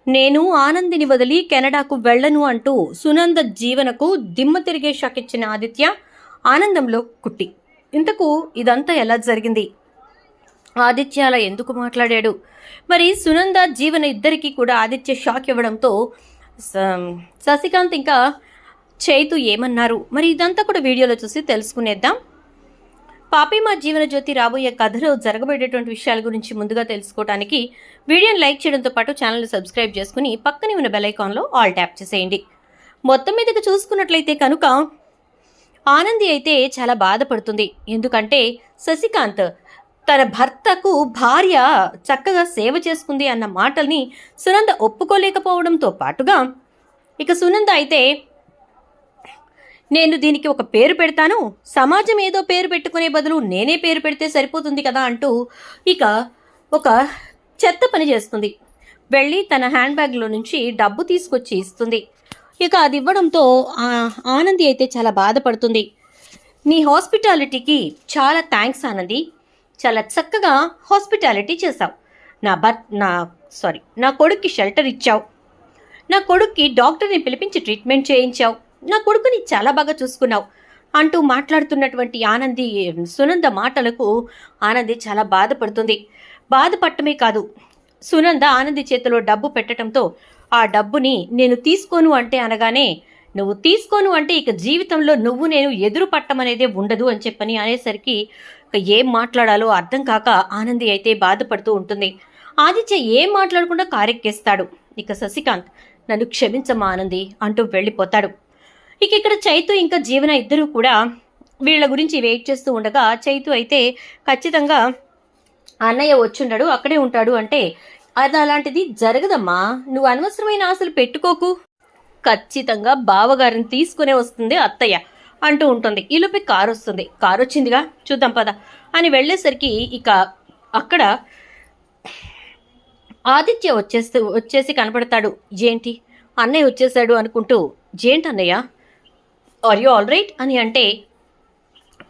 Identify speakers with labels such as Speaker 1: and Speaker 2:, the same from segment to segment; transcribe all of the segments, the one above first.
Speaker 1: నేను ఆనందిని వదిలి కెనడాకు వెళ్ళను అంటూ సునంద జీవనకు దిమ్మ తిరిగే షాక్ ఇచ్చిన ఆదిత్య ఆనందంలో కుట్టి. ఇంతకు ఇదంతా ఎలా జరిగింది? ఆదిత్య అలా ఎందుకు మాట్లాడాడు? మరి సునంద జీవన ఇద్దరికీ కూడా ఆదిత్య షాక్ ఇవ్వడంతో శశికాంత్ ఇంకా చైతు ఏమన్నారు? మరి ఇదంతా కూడా వీడియోలో చూసి తెలుసుకునేద్దాం. పాపి మా జీవన జ్యోతి రాబోయే కథలో జరగబడేటువంటి విషయాల గురించి ముందుగా తెలుసుకోవడానికి వీడియోని లైక్ చేయడంతో పాటు ఛానల్ని సబ్స్క్రైబ్ చేసుకుని పక్కనే ఉన్న బెల్ ఐకాన్లో ఆల్ ట్యాప్ చేసేయండి. మొత్తం మీదకి చూసుకున్నట్లయితే కనుక ఆనంది అయితే చాలా బాధపడుతుంది. ఎందుకంటే శశికాంత్ తన భర్తకు భార్య చక్కగా సేవ చేసుకుంది అన్న మాటల్ని సునంద ఒప్పుకోలేకపోవడంతో పాటుగా ఇక సునంద అయితే నేను దీనికి ఒక పేరు పెడతాను, సమాజం ఏదో పేరు పెట్టుకునే బదులు నేనే పేరు పెడితే సరిపోతుంది కదా అంటూ ఇక ఒక చెత్త పని చేస్తుంది. వెళ్ళి తన హ్యాండ్ బ్యాగ్లో నుంచి డబ్బు తీసుకొచ్చి ఇస్తుంది. ఇక అది ఇవ్వడంతో ఆనంది అయితే చాలా బాధపడుతుంది. నీ హాస్పిటాలిటీకి చాలా థ్యాంక్స్ ఆనంది, చాలా చక్కగా హాస్పిటాలిటీ చేశావు. నా కొడుక్కి షెల్టర్ ఇచ్చావు, నా కొడుక్కి డాక్టర్ని పిలిపించి ట్రీట్మెంట్ చేయించావు, నా కొడుకుని చాలా బాగా చూసుకున్నావు అంటూ మాట్లాడుతున్నటువంటి ఆనంది సునంద మాటలకు ఆనంది చాలా బాధపడుతుంది. బాధపడటమే కాదు, సునంద ఆనంది చేతిలో డబ్బు పెట్టడంతో ఆ డబ్బుని నేను తీసుకోను అంటే అనగానే నువ్వు తీసుకోను అంటే ఇక జీవితంలో నువ్వు నేను ఎదురు పట్టమనేదే ఉండదు అని చెప్పని అనేసరికి ఏం మాట్లాడాలో అర్థం కాక ఆనంది అయితే బాధపడుతూ ఉంటుంది. ఆదిత్య ఏం మాట్లాడకుండా కారెక్కేస్తాడు. ఇక శశికాంత్ నన్ను క్షమించమ్మా ఆనంది అంటూ వెళ్ళిపోతాడు. ఇక ఇక్కడ చైతు ఇంకా జీవన ఇద్దరు కూడా వీళ్ళ గురించి వెయిట్ చేస్తూ ఉండగా చైతు అయితే ఖచ్చితంగా అన్నయ్య వచ్చుండడు, అక్కడే ఉంటాడు అంటే అది అలాంటిది జరగదమ్మా, నువ్వు అనవసరమైన ఆశలు పెట్టుకోకు, ఖచ్చితంగా బావగారిని తీసుకునే వస్తుంది అత్తయ్య అంటూ ఉంటుంది. ఈలోపే కారు వస్తుంది. కారు వచ్చిందిగా చూద్దాం పద అని వెళ్ళేసరికి ఇక అక్కడ ఆదిత్య వచ్చేసి కనపడతాడు. ఏంటి అన్నయ్య వచ్చేసాడు అనుకుంటూ, ఏంటి అన్నయ్య ఆర్ యూ ఆల్ రైట్ అని అంటే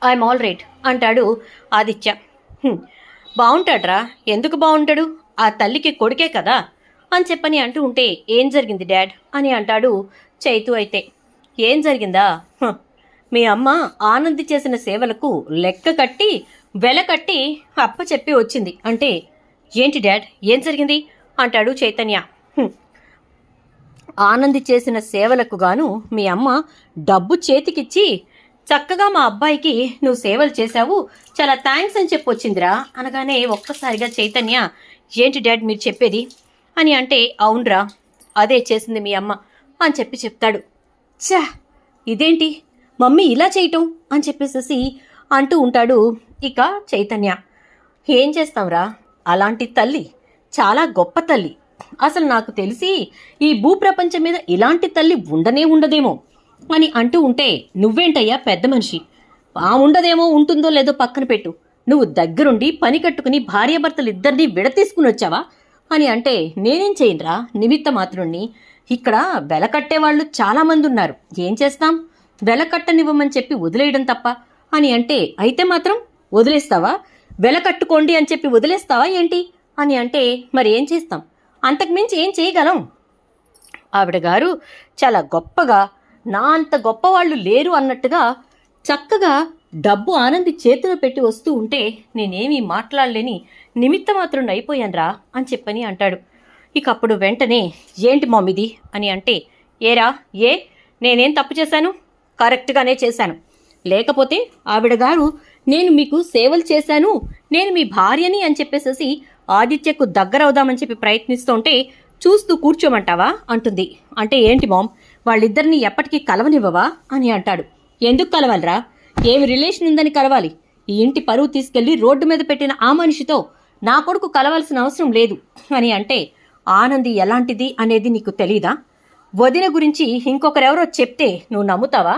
Speaker 1: ఐఎమ్ ఆల్ రైట్ అంటాడు ఆదిత్య. బాగుంటాడ్రా, ఎందుకు బాగుంటాడు, ఆ తల్లికి కొడుకే కదా అని చెప్పని అంటూ ఉంటే ఏం జరిగింది డాడ్ అని అంటాడు చైతు అయితే. ఏం జరిగిందా, మీ అమ్మ ఆనంది చేసిన సేవలకు లెక్క కట్టి వెల కట్టి అప్ప చెప్పి వచ్చింది అంటే ఏంటి డాడ్ ఏం జరిగింది అంటాడు చైతన్య. ఆనంది చేసిన సేవలకు గాను మీ అమ్మ డబ్బు చేతికిచ్చి చక్కగా మా అబ్బాయికి నువ్వు సేవలు చేశావు, చాలా థ్యాంక్స్ అని చెప్పి వచ్చిందిరా అనగానే ఒక్కసారిగా చైతన్య ఏంటి డాడ్ మీరు చెప్పేది అని అంటే అవునరా అదే చేసింది మీ అమ్మ అని చెప్పి చెప్తాడు. ఛా ఇదేంటి మమ్మీ ఇలా చేయటం అని చెప్పేసేసి అంటూ ఉంటాడు ఇక చైతన్య. ఏం చేస్తాంరా, అలాంటి తల్లి చాలా గొప్ప తల్లి, అసలు నాకు తెలిసి ఈ భూప్రపంచం మీద ఇలాంటి తల్లి ఉండనే ఉండదేమో అని అంటూ ఉంటే నువ్వేంటయ్యా పెద్ద మనిషి, ఉండదేమో ఉంటుందో లేదో పక్కన పెట్టు, నువ్వు దగ్గరుండి పని కట్టుకుని భార్యాభర్తలు ఇద్దరిని విడతీసుకుని వచ్చావా అని అంటే నేనేం చేయనురా నిమిత్త మాత్రుణ్ణి, ఇక్కడ వెల కట్టేవాళ్ళు చాలామంది ఉన్నారు, ఏం చేస్తాం, వెల కట్టనివ్వమని చెప్పి వదిలేయడం తప్ప అని అంటే అయితే మాత్రం వదిలేస్తావా, వెల కట్టుకోండి అని చెప్పి వదిలేస్తావా ఏంటి అని అంటే మరి ఏం చేస్తాం, అంతకుమించి ఏం చేయగలం, ఆవిడ గారు చాలా గొప్పగా నా అంత గొప్పవాళ్ళు లేరు అన్నట్టుగా చక్కగా డబ్బు ఆనంది చేతిలో పెట్టి వస్తూ ఉంటే నేనేమీ మాట్లాడలేని నిమిత్త మాత్రం అయిపోయానురా అని చెప్పని అంటాడు. ఇక అప్పుడు వెంటనే ఏంటి మమ్మీది అని అంటే ఏరా నేనేం తప్పు చేశాను, కరెక్ట్గానే చేశాను, లేకపోతే ఆవిడ గారు నేను మీకు సేవలు చేశాను, నేను మీ భార్యని అని చెప్పేసేసి ఆదిత్యకు దగ్గరవుదామని చెప్పి ప్రయత్నిస్తుంటే చూస్తూ కూర్చోమంటావా అంటుంది. అంటే ఏంటి మామ్ వాళ్ళిద్దరిని ఎప్పటికీ కలవనివ్వవా అని అంటాడు. ఎందుకు కలవాలిరా, ఏమి రిలేషన్ ఉందని కలవాలి, ఈ ఇంటి పరువు తీసుకెళ్లి రోడ్డు మీద పెట్టిన ఆ మనిషితో నా కొడుకు కలవాల్సిన అవసరం లేదు అని అంటే ఆనంది ఎలాంటిది అనేది నీకు తెలీదా, వదిన గురించి ఇంకొకరెవరో చెప్తే నువ్వు నమ్ముతావా,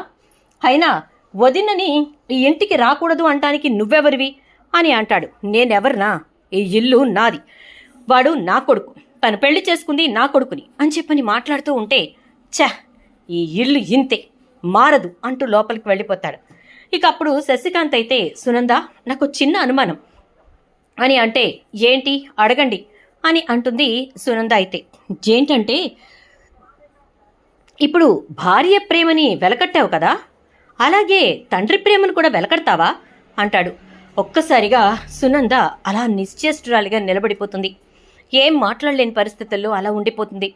Speaker 1: అయినా వదినని ఈ ఇంటికి రాకూడదు అంటానికి నువ్వెవరివి అని అంటాడు. నేనెవరినా, ఈ ఇల్లు నాది, వాడు నా కొడుకు, తను పెళ్లి చేసుకుంది నా కొడుకుని అని చెప్పని మాట్లాడుతూ ఉంటే ఈ ఇల్లు ఇంతే మారదు అంటూ లోపలికి వెళ్ళిపోతాడు. ఇక అప్పుడు శశికాంత్ అయితే సునంద నాకు చిన్న అనుమానం అని అంటే ఏంటి అడగండి అని అంటుంది సునంద. అయితే ఏంటంటే, ఇప్పుడు భార్య ప్రేమని వెలకట్టావు కదా, అలాగే తండ్రి ప్రేమను కూడా వెలకడతావా అంటాడు. ఒక్కసారిగా సునంద అలా నిశ్చేష్టురాలిగా నిలబడిపోతుంది. ఏం మాట్లాడలేని పరిస్థితుల్లో అలా ఉండిపోతుంది.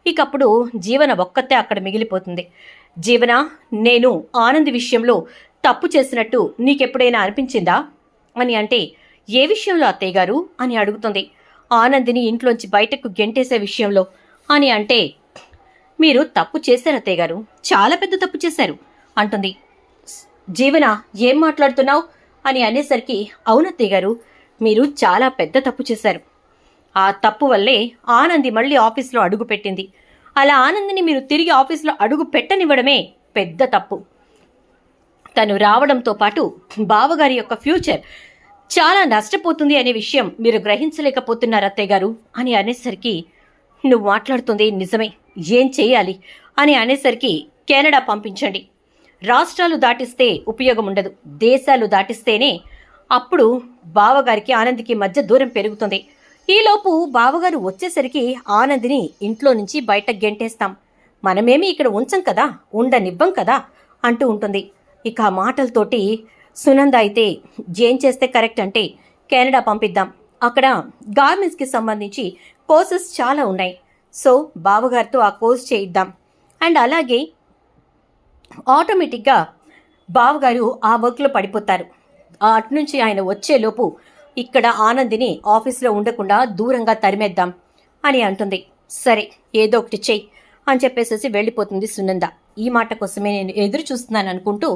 Speaker 1: ఇకప్పుడు జీవన ఒక్కతే అక్కడ మిగిలిపోతుంది. జీవన, నేను ఆనంద్ విషయంలో తప్పు చేసినట్టు నీకెప్పుడైనా అనిపించిందా అని అంటే, ఏ విషయంలో అత్తయ్య గారు అని అడుగుతుంది. ఆనందిని ఇంట్లోంచి బయటకు గెంటేసే విషయంలో అని అంటే, మీరు తప్పు చేశారు అత్తయ్య గారు, చాలా పెద్ద తప్పు చేశారు అంటుంది. జీవన, ఏం మాట్లాడుతున్నావు అని అనేసరికి, అవునత్తయ్య గారు, మీరు చాలా పెద్ద తప్పు చేశారు. ఆ తప్పు వల్లే ఆనంది మళ్ళీ ఆఫీస్లో అడుగు పెట్టింది. అలా ఆనందిని మీరు తిరిగి ఆఫీస్లో అడుగు పెట్టనివ్వడమే పెద్ద తప్పు. తను రావడంతో పాటు బావగారి యొక్క ఫ్యూచర్ చాలా నష్టపోతుంది అనే విషయం మీరు గ్రహించలేకపోతున్నారు అత్తయ్య గారు అని అనేసరికి, నువ్వు మాట్లాడుతుంది నిజమే, ఏం చేయాలి అని అనేసరికి, కెనడా పంపించండి. రాష్ట్రాలు దాటిస్తే ఉపయోగం ఉండదు, దేశాలు దాటిస్తేనే అప్పుడు బావగారికి ఆనంద్కి మధ్య దూరం పెరుగుతుంది. ఈలోపు బావగారు వచ్చేసరికి ఆనందిని ఇంట్లో నుంచి బయటకు గెంటేస్తాం, మనమేమి ఇక్కడ ఉంచం కదా, ఉండనివ్వం కదా అంటూ ఉంటుంది. ఇక ఆ మాటలతోటి సునంద అయితే, ఏం చేస్తే కరెక్ట్ అంటే, కెనడా పంపిద్దాం, అక్కడ గార్మెంట్స్కి సంబంధించి కోర్సెస్ చాలా ఉన్నాయి, సో బావగారితో ఆ కోర్స్ చేయిద్దాం. అండ్ అలాగే ఆటోమేటిక్గా బావగారు ఆ వర్క్లో పడిపోతారు. అటు నుంచి ఆయన వచ్చేలోపు ఇక్కడ ఆనందిని ఆఫీస్లో ఉండకుండా దూరంగా తరిమేద్దాం అని అంటుంది. సరే, ఏదో ఒకటి చెయ్యి అని చెప్పేసేసి వెళ్ళిపోతుంది సునంద. ఈ మాట కోసమే నేను ఎదురు చూస్తున్నాను అనుకుంటూ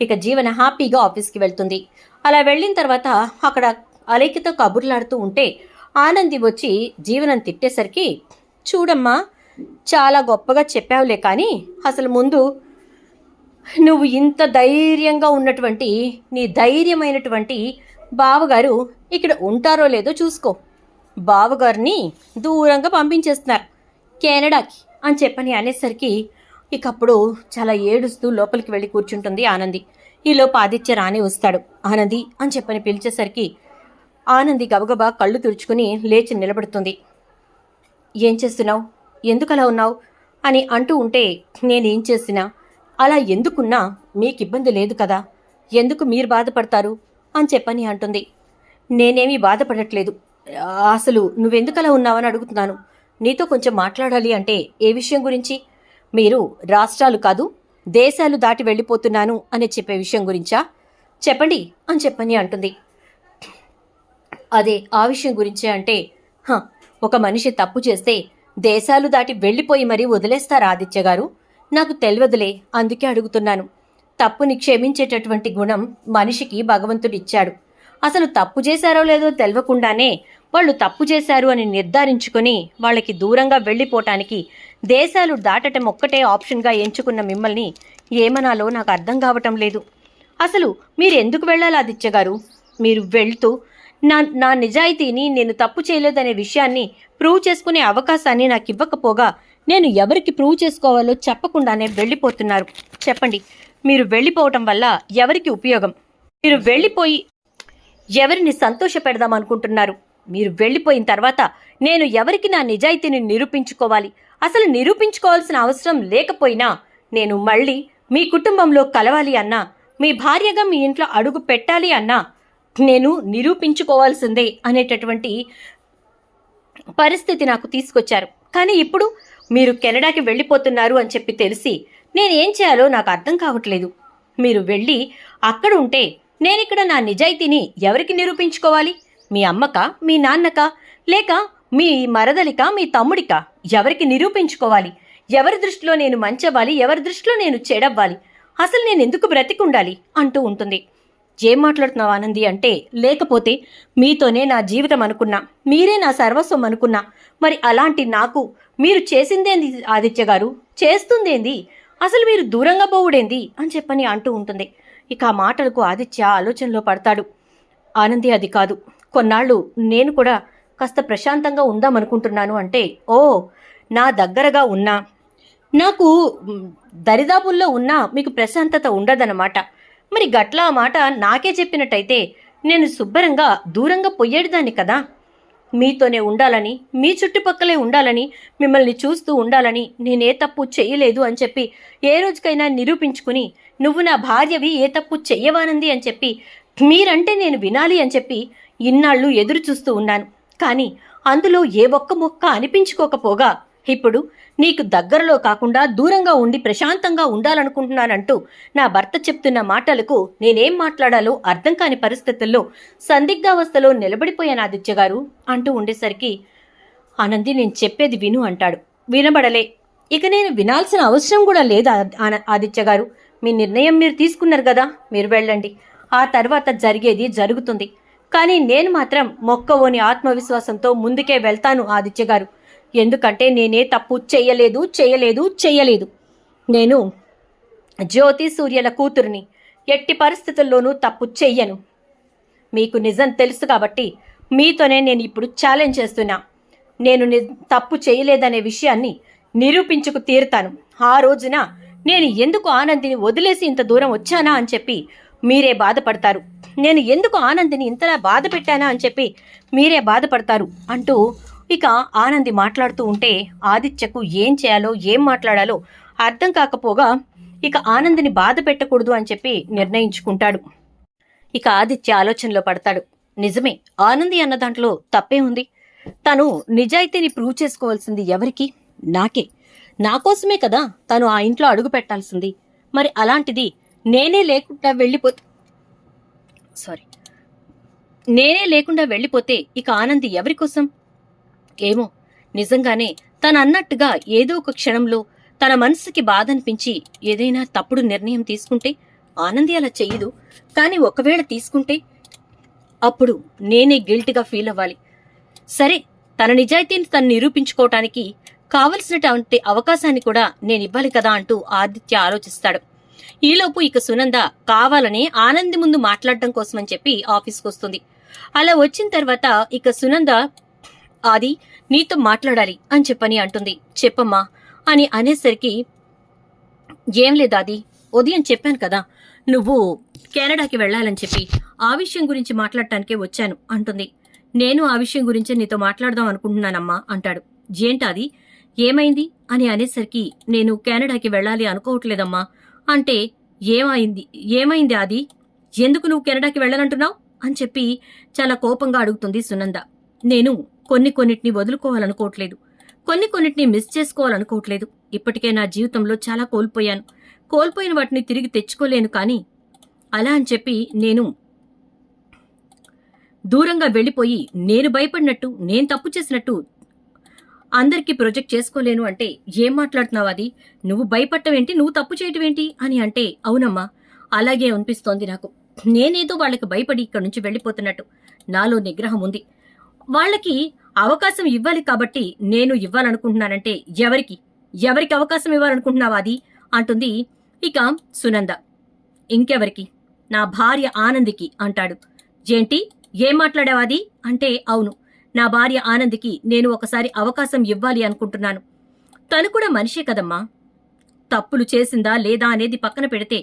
Speaker 1: ఇక జీవన హ్యాపీగా ఆఫీస్కి వెళ్తుంది. అలా వెళ్ళిన తర్వాత అక్కడ అలేఖ్యతో కబుర్లాడుతూ ఉంటే ఆనంది వచ్చి జీవనం తిట్టేసరికి, చూడమ్మా, చాలా గొప్పగా చెప్పావులే, కానీ అసలు ముందు నువ్వు ఇంత ధైర్యంగా ఉన్నటువంటి నీ ధైర్యమైనటువంటి బావగారు ఇక్కడ ఉంటారో లేదో చూసుకో. బావగారిని దూరంగా పంపించేస్తున్నారు కెనడాకి అని చెప్పని అనేసరికి, ఇకప్పుడు చాలా ఏడుస్తూ లోపలికి వెళ్ళి కూర్చుంటుంది ఆనంది. ఈలోపు ఆదిత్య రాని వస్తాడు. ఆనంది అని చెప్పని పిలిచేసరికి ఆనంది గబగబా కళ్ళు తుడుచుకుని లేచి నిలబడుతుంది. ఏం చేస్తున్నావు, ఎందుకు అలా ఉన్నావు అని అంటూ ఉంటే, నేనేం చేసినా అలా ఎందుకున్నా మీకు ఇబ్బంది లేదు కదా, ఎందుకు మీరు బాధపడతారు అని చెప్పని అంటుంది. నేనేమీ బాధపడట్లేదు, అసలు నువ్వెందుకు అలా ఉన్నావని అడుగుతున్నాను. నీతో కొంచెం మాట్లాడాలి. అంటే ఏ విషయం గురించి? మీరు రాష్ట్రాలు కాదు దేశాలు దాటి వెళ్ళిపోతున్నాను అని చెప్పే విషయం గురించా? చెప్పండి అని చెప్పని అంటుంది. అదే ఆ విషయం గురించే అంటే, ఒక మనిషి తప్పు చేస్తే దేశాలు దాటి వెళ్ళిపోయి మరీ వదిలేస్తారా ఆదిత్య గారు? నాకు తెలియదులే, అందుకే అడుగుతున్నాను. తప్పుని క్షమించేటటువంటి గుణం మనిషికి భగవంతుడిచ్చాడు. అసలు తప్పు చేశారో లేదో తెలియకుండానే వాళ్ళు తప్పు చేశారు అని నిర్ధారించుకొని వాళ్ళకి దూరంగా వెళ్ళిపోవటానికి దేశాలు దాటటం ఒక్కటే ఆప్షన్గా ఎంచుకున్న మిమ్మల్ని ఏమనాలో నాకు అర్థం కావటం లేదు. అసలు మీరు ఎందుకు వెళ్ళాలి ఆదిత్య గారు? మీరు వెళ్తూ నా నిజాయితీని, నేను తప్పు చేయలేదనే విషయాన్ని ప్రూవ్ చేసుకునే అవకాశాన్ని నాకు ఇవ్వకపోగా నేను ఎవరికి ప్రూవ్ చేసుకోవాలో చెప్పకుండానే వెళ్ళిపోతున్నారు. చెప్పండి, మీరు వెళ్ళిపోవటం వల్ల ఎవరికి ఉపయోగం? మీరు వెళ్ళిపోయి ఎవరిని సంతోష పెడదాం అనుకుంటున్నారు? మీరు వెళ్ళిపోయిన తర్వాత నేను ఎవరికి నా నిజాయితీని నిరూపించుకోవాలి? అసలు నిరూపించుకోవాల్సిన అవసరం లేకపోయినా నేను మళ్ళీ మీ కుటుంబంలో కలవాలి అన్నా, మీ భార్యగా మీ ఇంట్లో అడుగు పెట్టాలి అన్నా నేను నిరూపించుకోవాల్సిందే అనేటటువంటి పరిస్థితి నాకు తీసుకొచ్చారు. కానీ ఇప్పుడు మీరు కెనడాకి వెళ్ళిపోతున్నారు అని చెప్పి తెలిసి నేనేం చేయాలో నాకు అర్థం కావట్లేదు. మీరు వెళ్ళి అక్కడ ఉంటే నేనిక్కడ నా నిజాయితీని ఎవరికి నిరూపించుకోవాలి? మీ అమ్మకా, మీ నాన్నకా, లేక మీ మరదలికా, మీ తమ్ముడికా? ఎవరికి నిరూపించుకోవాలి? ఎవరి దృష్టిలో నేను మంచవ్వాలి, ఎవరి దృష్టిలో నేను చెడవ్వాలి? అసలు నేను ఎందుకు బ్రతికుండాలి అంటూ ఉంటుంది. ఏం మాట్లాడుతున్నావు ఆనంది అంటే, లేకపోతే మీతోనే నా జీవితం అనుకున్నా, మీరే నా సర్వస్వం అనుకున్నా, మరి అలాంటి నాకు మీరు చేసిందేంది ఆదిత్య గారు? చేస్తుందేంది? అసలు మీరు దూరంగా పోవుడేంది అని చెప్పని అంటూ ఉంటుంది. ఇక ఆ మాటలకు ఆదిత్య ఆలోచనలో పడతాడు. ఆనంది, అది కాదు, కొన్నాళ్ళు నేను కూడా కాస్త ప్రశాంతంగా ఉందామనుకుంటున్నాను అంటే, ఓ నా దగ్గరగా ఉన్నా, నాకు దరిదాపుల్లో ఉన్నా మీకు ప్రశాంతత ఉండదన్నమాట. మరి గట్లా ఆ మాట నాకే చెప్పినట్టయితే నేను శుభ్రంగా దూరంగా పొయ్యేటిదాన్ని కదా. మీతోనే ఉండాలని, మీ చుట్టుపక్కలే ఉండాలని, మిమ్మల్ని చూస్తూ ఉండాలని నేనే తప్పు చెయ్యలేదు అని చెప్పి ఏ రోజుకైనా నిరూపించుకుని, నువ్వు నా భార్యవి, ఏ తప్పు చెయ్యవానంది అని చెప్పి మీరంటే నేను వినాలి అని చెప్పి ఇన్నాళ్ళు ఎదురు చూస్తూ ఉన్నాను. కానీ అందులో ఏ ఒక్క మొక్క అనిపించుకోకపోగా ఇప్పుడు నీకు దగ్గరలో కాకుండా దూరంగా ఉండి ప్రశాంతంగా ఉండాలనుకుంటున్నానంటూ నా భర్త చెప్తున్న మాటలకు నేనేం మాట్లాడాలో అర్థం కాని పరిస్థితుల్లో సందిగ్ధావస్థలో నిలబడిపోయాను ఆదిత్య గారు అంటూ ఉండేసరికి, ఆనంది నేను చెప్పేది విను అంటాడు. వినబడలే. ఇక నేను వినాల్సిన అవసరం కూడా లేదు ఆదిత్య గారు. మీ నిర్ణయం మీరు తీసుకున్నారు కదా, మీరు వెళ్ళండి. ఆ తర్వాత జరిగేది జరుగుతుంది. కానీ నేను మాత్రం మొక్కవోని ఆత్మవిశ్వాసంతో ముందుకే వెళ్తాను ఆదిత్య గారు. ఎందుకంటే నేనే తప్పు చెయ్యలేదు. నేను జ్యోతి సూర్యల కూతురిని. ఎట్టి పరిస్థితుల్లోనూ తప్పు చెయ్యను. మీకు నిజం తెలుసు కాబట్టి మీతోనే నేను ఇప్పుడు ఛాలెంజ్ చేస్తున్నా. నేను తప్పు చేయలేదనే విషయాన్ని నిరూపించుకు తీరుతాను. ఆ రోజున నేను ఎందుకు ఆనందిని వదిలేసి ఇంత దూరం వచ్చానా అని చెప్పి మీరే బాధపడతారు. నేను ఎందుకు ఆనందిని ఇంతలా బాధ పెట్టానా అని చెప్పి మీరే బాధపడతారు అంటూ ఇక ఆనంది మాట్లాడుతూ ఉంటే ఆదిత్యకు ఏం చేయాలో ఏం మాట్లాడాలో అర్థం కాకపోగా ఇక ఆనందిని బాధ పెట్టకూడదు అని చెప్పి నిర్ణయించుకుంటాడు. ఇక ఆదిత్య ఆలోచనలో పడతాడు. నిజమే, ఆనంది అన్న దాంట్లో తప్పే ఉంది. తను నిజాయితీని ప్రూవ్ చేసుకోవాల్సింది ఎవరికి? నాకే. నా కోసమే కదా తను ఆ ఇంట్లో అడుగు పెట్టాల్సింది. మరి అలాంటిది నేనే లేకుండా వెళ్ళిపోతే ఇక ఆనంది ఎవరి కోసం? ఏమో, నిజంగానే తను అన్నట్టుగా ఏదో ఒక క్షణంలో తన మనసుకి బాధ అనిపించి ఏదైనా తప్పుడు నిర్ణయం తీసుకుంటే ఆనంది అలా చెయ్యదు. కానీ ఒకవేళ తీసుకుంటే అప్పుడు నేనే గిల్ట్గా ఫీల్ అవ్వాలి. సరే, తన నిజాయితీని తను నిరూపించుకోవటానికి కావలసినటువంటి అవకాశాన్ని కూడా నేను ఇవ్వాలి కదా అంటూ ఆదిత్య ఆలోచిస్తాడు. ఈలోపు ఇక సునంద కావాలని ఆనంది ముందు మాట్లాడటం కోసమని చెప్పి ఆఫీస్కి వస్తుంది. అలా వచ్చిన తర్వాత ఇక సునంద, ఆది నీతో మాట్లాడాలి అని చెప్పని అంటుంది. చెప్పమ్మా అని అనేసరికి, ఏం లేదాది, ఉదయం చెప్పాను కదా నువ్వు కెనడాకి వెళ్ళాలని చెప్పి, ఆ విషయం గురించి మాట్లాడటానికే వచ్చాను అంటుంది. నేను ఆ విషయం గురించే నీతో మాట్లాడదాం అనుకుంటున్నానమ్మా అంటాడు. ఏంటాది, ఏమైంది అని అనేసరికి, నేను కెనడాకి వెళ్ళాలి అనుకోవట్లేదమ్మా అంటే, ఏమైంది ఆది, ఎందుకు నువ్వు కెనడాకి వెళ్ళాలంటున్నావు అని చెప్పి చాలా కోపంగా అడుగుతుంది సునంద. నేను కొన్నిటిని వదులుకోవాలనుకోవట్లేదు, కొన్నిటిని మిస్ చేసుకోవాలనుకోవట్లేదు. ఇప్పటికే నా జీవితంలో చాలా కోల్పోయిన వాటిని తిరిగి తెచ్చుకోలేను. కానీ అలా అని చెప్పి నేను దూరంగా వెళ్ళిపోయి నేను భయపడినట్టు, నేను తప్పు చేసినట్టు అందరికీ ప్రొజెక్ట్ చేసుకోలేను అంటే ఏం మాట్లాడుతున్నావు? అది నువ్వు భయపడటమేంటి, నువ్వు తప్పు చేయటమేంటి అని అంటే, అవునమ్మా అలాగే అనిపిస్తోంది నాకు. నేనేదో వాళ్ళకి భయపడి ఇక్కడి నుంచి వెళ్ళిపోతున్నట్టు. నాలో నిగ్రహం ఉంది. వాళ్ళకి అవకాశం ఇవ్వాలి కాబట్టి నేను ఇవ్వాలనుకుంటున్నానంటే ఎవరికి అవకాశం ఇవ్వాలనుకుంటున్నావా అది అంటుంది ఇక సునంద. ఇంకెవరికి? నా భార్య ఆనందికి అంటాడు. ఏంటి, ఏం మాట్లాడావాది అంటే, అవును, నా భార్య ఆనందికి నేను ఒకసారి అవకాశం ఇవ్వాలి అనుకుంటున్నాను. తను కూడా మనిషే కదమ్మా. తప్పులు చేసిందా లేదా అనేది పక్కన పెడితే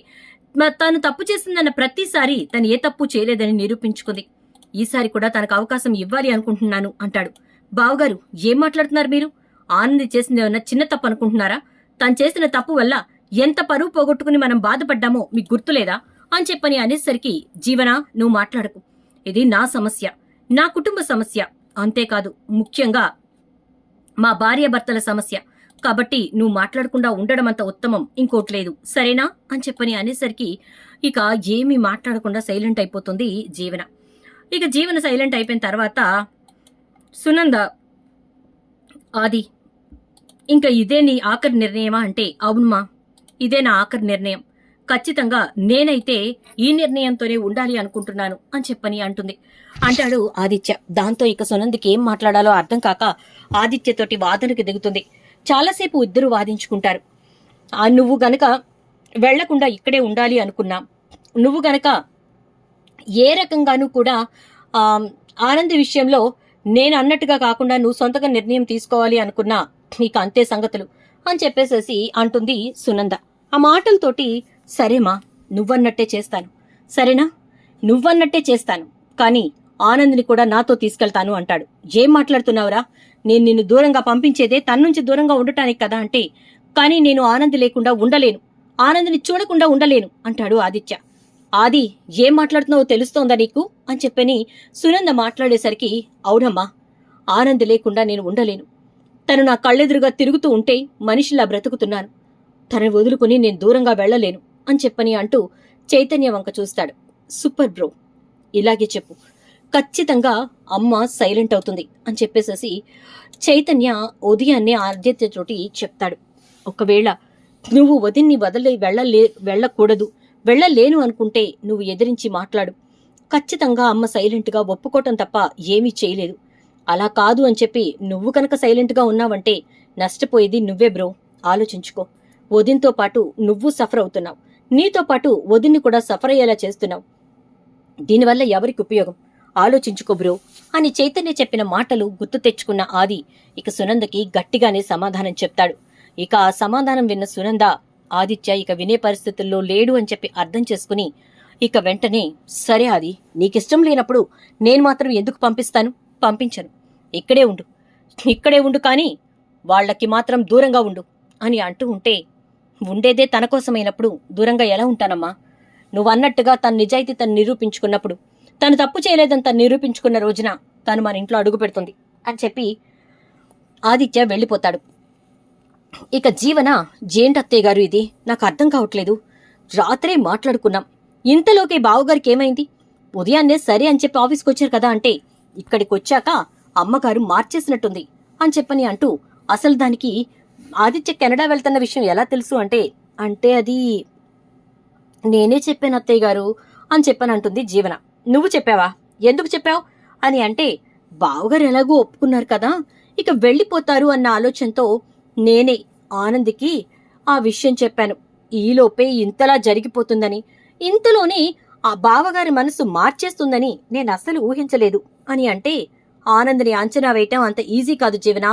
Speaker 1: తను తప్పు చేసిందన్న ప్రతిసారి తను ఏ తప్పు చేయలేదని నిరూపించుకుంది. ఈసారి కూడా తనకు అవకాశం ఇవ్వాలి అనుకుంటున్నాను అంటాడు. బావగారు, ఏం మాట్లాడుతున్నారు మీరు? ఆనంది చేసింది ఏమన్నా చిన్న తప్పు అనుకుంటున్నారా? తను చేసిన తప్పు వల్ల ఎంత పరువు పోగొట్టుకుని మనం బాధపడ్డామో మీకు గుర్తులేదా అని చెప్పని అనేసరికి, జీవనా నువ్వు మాట్లాడకు, ఇది నా సమస్య, నా కుటుంబ సమస్య, అంతేకాదు ముఖ్యంగా మా భార్యాభర్తల సమస్య. కాబట్టి నువ్వు మాట్లాడకుండా ఉండడం అంత ఉత్తమం ఇంకోట్లేదు, సరేనా అని చెప్పని అనేసరికి ఇక ఏమీ మాట్లాడకుండా సైలెంట్ అయిపోతుంది జీవన. ఇక జీవన సైలెంట్ అయిపోయిన తర్వాత సునంద, ఆది ఇంకా ఇదే నీ ఆఖరి నిర్ణయమా అంటే, అవునమ్మా ఇదే నా ఆఖరి నిర్ణయం, ఖచ్చితంగా నేనైతే ఈ నిర్ణయంతోనే ఉండాలి అనుకుంటున్నాను అని చెప్పని అంటాడు ఆదిత్య. దాంతో ఇక సునందికి ఏం మాట్లాడాలో అర్థం కాక ఆదిత్యతోటి వాదనకి దిగుతుంది. చాలాసేపు ఇద్దరు వాదించుకుంటారు. నువ్వు గనక వెళ్లకుండా ఇక్కడే ఉండాలి అనుకున్నా, నువ్వు గనక ఏ రకంగానూ కూడా ఆనంద్ విషయంలో నేను అన్నట్టుగా కాకుండా నువ్వు సొంతగా నిర్ణయం తీసుకోవాలి అనుకున్నా, నీకు అంతే సంగతులు అని చెప్పేసేసి అంటుంది సునంద. ఆ మాటలతోటి, సరేమా నువ్వన్నట్టే చేస్తాను, సరేనా నువ్వన్నట్టే చేస్తాను, కానీ ఆనంద్ని కూడా నాతో తీసుకెళ్తాను అంటాడు. ఏం మాట్లాడుతున్నావురా? నేను నిన్ను దూరంగా పంపించేదే తన నుంచి దూరంగా ఉండటానికి కదా అంటే, కానీ నేను ఆనంద్ లేకుండా ఉండలేను, ఆనంద్ని చూడకుండా ఉండలేను అంటాడు ఆదిత్య. ఆది, ఏం మాట్లాడుతున్నావో తెలుస్తోందా నీకు అని చెప్పని సునంద మాట్లాడేసరికి, అవునమ్మా, ఆనంద్ లేకుండా నేను ఉండలేను. తను నా కళ్ళెదురుగా తిరుగుతూ ఉంటే మనిషిలా బ్రతుకుతున్నాను. తనని వదులుకుని నేను దూరంగా వెళ్లలేను అని చెప్పని అంటూ చైతన్య వంక చూస్తాడు. సూపర్ బ్రో, ఇలాగే చెప్పు, ఖచ్చితంగా అమ్మ సైలెంట్ అవుతుంది అని చెప్పేసేసి చైతన్య ఉదయాన్నే ఆదిత్యతోటి చెప్తాడు. ఒకవేళ నువ్వు వదిన్ని వదిలి వెళ్ళకూడదు, వెళ్ళలేను అనుకుంటే నువ్వు ఎదిరించి మాట్లాడు. ఖచ్చితంగా అమ్మ సైలెంట్గా ఒప్పుకోవటం తప్ప ఏమీ చేయలేదు. అలా కాదు అని చెప్పి నువ్వు కనుక సైలెంట్గా ఉన్నావంటే నష్టపోయేది నువ్వే బ్రో, ఆలోచించుకో. వదిన్తో పాటు నువ్వు సఫర్ అవుతున్నావు, నీతో పాటు వదిన్ని కూడా సఫర్ అయ్యేలా చేస్తున్నావు. దీనివల్ల ఎవరికి ఉపయోగం? ఆలోచించుకో బ్రో అని చైతన్య చెప్పిన మాటలు గుర్తు తెచ్చుకున్న ఆది ఇక సునందకి గట్టిగానే సమాధానం చెప్తాడు. ఇక ఆ సమాధానం విన్న సునంద ఆదిత్య ఇక వినే పరిస్థితుల్లో లేడు అని చెప్పి అర్థం చేసుకుని ఇక వెంటనే, సరే ఆది, నీకిష్టం లేనప్పుడు నేను మాత్రం ఎందుకు పంపిస్తాను? పంపించను. ఇక్కడే ఉండు కానీ వాళ్లకి మాత్రం దూరంగా ఉండు అని అంటూ ఉంటే, ఉండేదే తన కోసమైనప్పుడు దూరంగా ఎలా ఉంటానమ్మా? నువ్వన్నట్టుగా తన నిజాయితీ తను నిరూపించుకున్నప్పుడు, తను తప్పు చేయలేదని తను నిరూపించుకున్న రోజున తను మన ఇంట్లో అడుగు పెడుతుంది అని చెప్పి ఆదిత్య వెళ్ళిపోతాడు. ఇక జీవన, జేంటత్తయ్య గారు ఇది నాకు అర్థం కావట్లేదు. రాత్రే మాట్లాడుకున్నాం, ఇంతలోకి బావగారికి ఏమైంది? ఉదయాన్నే సరే అని చెప్పి ఆఫీస్కి వచ్చారు కదా అంటే, ఇక్కడికి వచ్చాక అమ్మగారు మార్చేసినట్టుంది అని చెప్పని అంటూ, అసలు దానికి ఆదిత్య కెనడా వెళ్తున్న విషయం ఎలా తెలుసు అంటే, అది నేనే చెప్పాను అత్తయ్య గారు అని చెప్పని అంటుంది జీవన. నువ్వు చెప్పావా? ఎందుకు చెప్పావు అని అంటే, బావగారు ఎలాగో ఒప్పుకున్నారు కదా, ఇక వెళ్ళిపోతారు అన్న ఆలోచనతో నేనే ఆనంద్కి ఆ విషయం చెప్పాను. ఈలోపే ఇంతలా జరిగిపోతుందని, ఇంతలోనే ఆ బావగారి మనసు మార్చేస్తుందని నేను అస్సలు ఊహించలేదు అని అంటే, ఆనంద్ని అంచనా వేయటం అంత ఈజీ కాదు జీవన.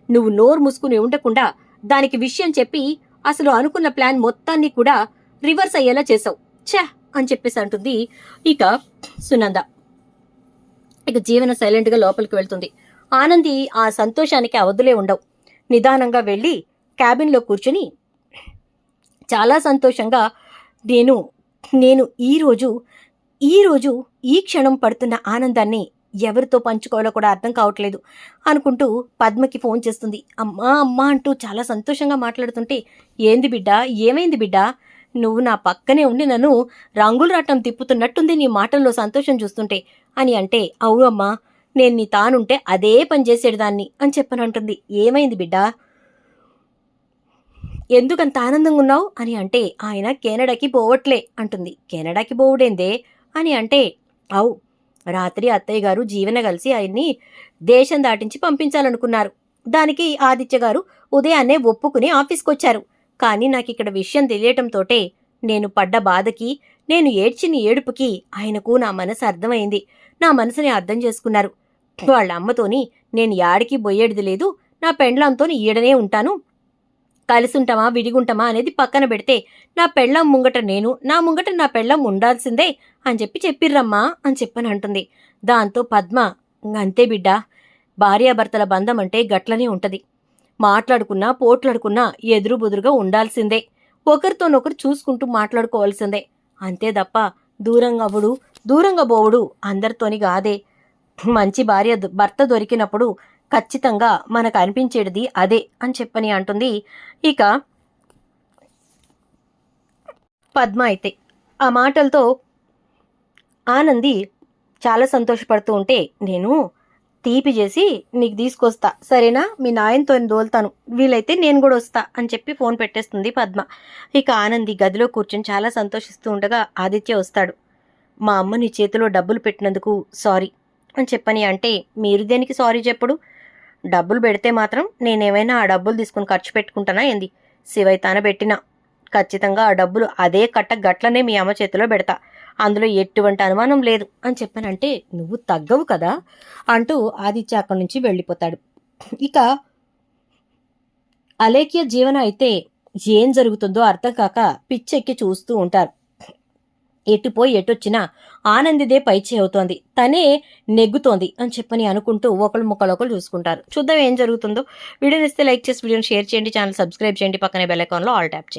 Speaker 1: నువ్వు నోరు మూసుకుని ఉండకుండా దానికి విషయం చెప్పి అసలు అనుకున్న ప్లాన్ మొత్తాన్ని కూడా రివర్స్ అయ్యేలా చేసావు. ఛా అని చెప్పేసి అంటుంది ఇక సునంద. ఇక జీవన సైలెంట్ గా లోపలికి వెళ్తుంది. ఆనంది ఆ సంతోషానికి అవధులే ఉండవు. నిదానంగా వెళ్లి క్యాబిన్లో కూర్చుని చాలా సంతోషంగా, నేను ఈరోజు ఈ క్షణం పడుతున్న ఆనందాన్ని ఎవరితో పంచుకోవాలో కూడా అర్థం కావట్లేదు అనుకుంటూ పద్మకి ఫోన్ చేస్తుంది. అమ్మా అమ్మా అంటూ చాలా సంతోషంగా మాట్లాడుతుంటే, ఏంది బిడ్డా, ఏమైంది బిడ్డా? నువ్వు నా పక్కనే ఉండి నన్ను రంగులు రాటం తిప్పుతున్నట్టుంది నీ మాటల్లో సంతోషం చూస్తుంటే అని అంటే, అవును అమ్మా, నేను నీ తానుంటే అదే పని చేసేదాన్ని అని చెప్పనంటుంది. ఏమైంది బిడ్డా, ఎందుకంత ఆనందంగా ఉన్నావు అని అంటే, ఆయన కెనడాకి పోవట్లే అంటుంది. కెనడాకి పోవుడేందే అని అంటే, అవు, రాత్రి అత్తయ్య గారు జీవన కలిసి ఆయన్ని దేశం దాటించి పంపించాలనుకున్నారు. దానికి ఆదిత్య గారు ఉదయాన్నే ఒప్పుకుని ఆఫీస్కొచ్చారు. కానీ నాకిక్కడ విషయం తెలియటంతోటే నేను పడ్డ బాధకి, నేను ఏడ్చిన ఏడుపుకి ఆయనకు నా మనసు అర్థమైంది. నా మనసుని అర్థం చేసుకున్నారు. వాళ్ళ అమ్మతోని నేను యాడికి బొయ్యేడిది లేదు, నా పెండ్లంతో ఈడనే ఉంటాను, కలిసుంటామా విడిగుంటామా అనేది పక్కన పెడితే నా పెళ్ళం ముంగట నేను, నా ముంగట నా పెళ్ళం ఉండాల్సిందే అని చెప్పిర్రమ్మా అని చెప్పని అంటుంది. దాంతో పద్మ, అంతే బిడ్డా, భార్యాభర్తల బంధం అంటే గట్లనే ఉంటది. మాట్లాడుకున్నా పోట్లాడుకున్నా ఎదురు బుదురుగా ఉండాల్సిందే, ఒకరితోనొకరు చూసుకుంటూ మాట్లాడుకోవాల్సిందే, అంతే తప్ప దూరంగా పోవుడు అందరితోని కాదే. మంచి భర్త దొరికినప్పుడు ఖచ్చితంగా మనకు అనిపించేది అదే అని చెప్పని అంటుంది ఇక పద్మ. అయితే ఆ మాటలతో ఆనంది చాలా సంతోషపడుతూ ఉంటే, నేను తీపి చేసి నీకు తీసుకొస్తా సరేనా, మీ నాయనతో దోల్తాను, వీలైతే నేను కూడా వస్తా అని చెప్పి ఫోన్ పెట్టేస్తుంది పద్మ. ఇక ఆనంది గదిలో కూర్చొని చాలా సంతోషిస్తూ ఉండగా ఆదిత్య వస్తాడు. మా అమ్మ నీ చేతిలో డబ్బులు పెట్టినందుకు సారీ అని చెప్పని అంటే, మీరు దేనికి సారీ చెప్పుడు? డబ్బులు పెడితే మాత్రం నేనేమైనా ఆ డబ్బులు తీసుకుని ఖర్చు పెట్టుకుంటానా ఏంది? శివైతాన పెట్టినా ఖచ్చితంగా ఆ డబ్బులు అదే కట్ట గట్లనే మీ అమ్మ చేతిలో పెడతా, అందులో ఎటువంటి అనుమానం లేదు అని చెప్పానంటే, నువ్వు తగ్గవు కదా అంటూ ఆదిత్య అక్కడి నుంచి వెళ్ళిపోతాడు. ఇక అలేఖ్య జీవన అయితే ఏం జరుగుతుందో అర్థం కాక పిచ్చెక్కి చూస్తూ ఉంటారు. ఎటుపోయి ఎటొచ్చినా ఆనందిదే పైచే అవుతోంది, తనే నెగ్గుతోంది అని చెప్పని అనుకుంటూ ఒకళ్ళు ముక్కలొకళ్ళు చూసుకుంటారు. చూద్దాం ఏం జరుగుతుందో. వీడియోని ఇస్తే లైక్ చేసి వీడియోని షేర్ చేయండి, ఛానల్ సబ్స్క్రైబ్ చేయండి, పక్కనే బెల్ ఐకాన్లో ఆల్ ట్యాప్ చేయండి.